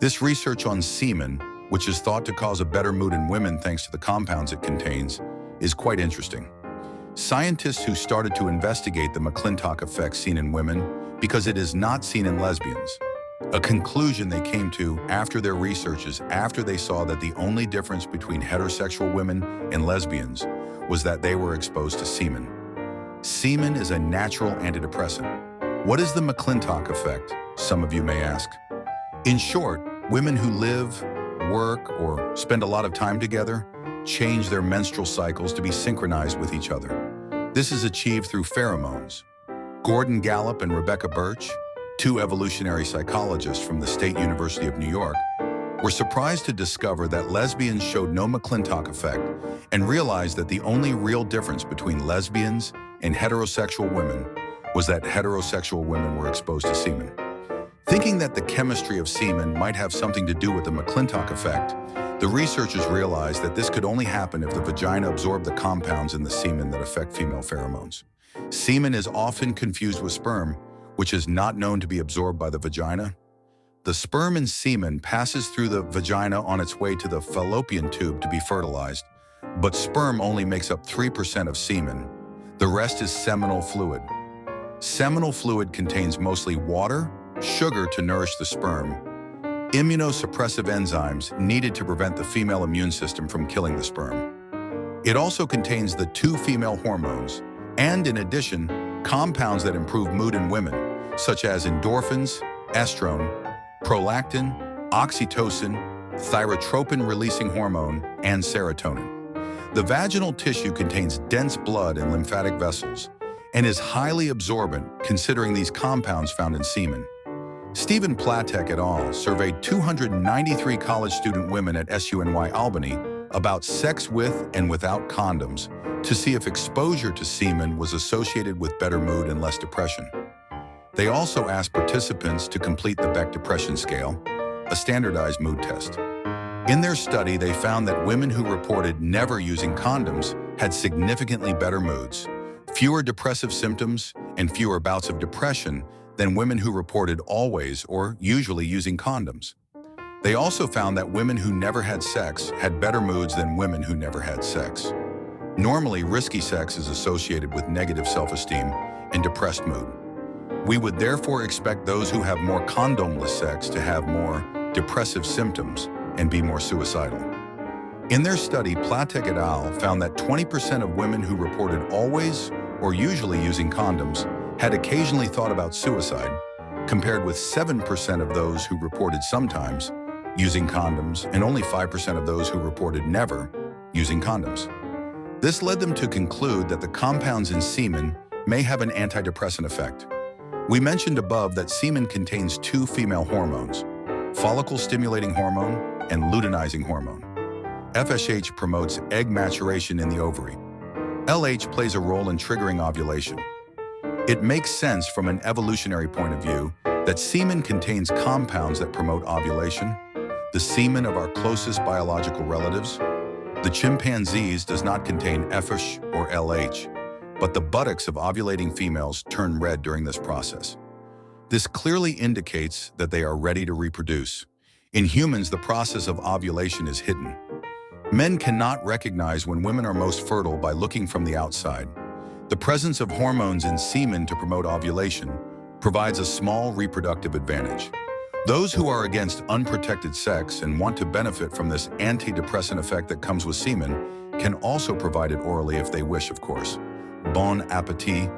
This research on semen, which is thought to cause a better mood in women thanks to the compounds it contains, is quite interesting. Scientists who started to investigate the McClintock effect seen in women because it is not seen in lesbians. A conclusion they came to after their research is after they saw that the only difference between heterosexual women and lesbians was that they were exposed to semen. Semen is a natural antidepressant. What is the McClintock effect, some of you may ask? In short, women who live, work, or spend a lot of time together change their menstrual cycles to be synchronized with each other. This is achieved through pheromones. Gordon Gallup and Rebecca Birch, two evolutionary psychologists from the State University of New York, were surprised to discover that lesbians showed no McClintock effect and realized that the only real difference between lesbians and heterosexual women was that heterosexual women were exposed to semen. Thinking that the chemistry of semen might have something to do with the McClintock effect, the researchers realized that this could only happen if the vagina absorbed the compounds in the semen that affect female pheromones. Semen is often confused with sperm, which is not known to be absorbed by the vagina. The sperm in semen passes through the vagina on its way to the fallopian tube to be fertilized, but sperm only makes up 3% of semen. The rest is seminal fluid. Seminal fluid contains mostly water, sugar to nourish the sperm, immunosuppressive enzymes needed to prevent the female immune system from killing the sperm. It also contains the two female hormones, and in addition, compounds that improve mood in women, such as endorphins, estrone, prolactin, oxytocin, thyrotropin-releasing hormone, and serotonin. The vaginal tissue contains dense blood and lymphatic vessels, and is highly absorbent considering these compounds found in semen. Stephen Platek et al. Surveyed 293 college student women at SUNY Albany about sex with and without condoms to see if exposure to semen was associated with better mood and less depression. They also asked participants to complete the Beck Depression Scale, a standardized mood test. In their study, they found that women who reported never using condoms had significantly better moods, fewer depressive symptoms, and fewer bouts of depression than women who reported always or usually using condoms. They also found that women who never had sex had better moods than women who never had sex. Normally, risky sex is associated with negative self-esteem and depressed mood. We would therefore expect those who have more condomless sex to have more depressive symptoms and be more suicidal. In their study, Platek et al. Found that 20% of women who reported always or usually using condoms had occasionally thought about suicide, compared with 7% of those who reported sometimes using condoms and only 5% of those who reported never using condoms. This led them to conclude that the compounds in semen may have an antidepressant effect. We mentioned above that semen contains two female hormones, follicle-stimulating hormone and luteinizing hormone. FSH promotes egg maturation in the ovary. LH plays a role in triggering ovulation. It makes sense from an evolutionary point of view that semen contains compounds that promote ovulation. The semen of our closest biological relatives, the chimpanzees, does not contain FSH or LH, but the buttocks of ovulating females turn red during this process. This clearly indicates that they are ready to reproduce. In humans, the process of ovulation is hidden. Men cannot recognize when women are most fertile by looking from the outside. The presence of hormones in semen to promote ovulation provides a small reproductive advantage. Those who are against unprotected sex and want to benefit from this antidepressant effect that comes with semen can also provide it orally if they wish, of course. Bon appétit.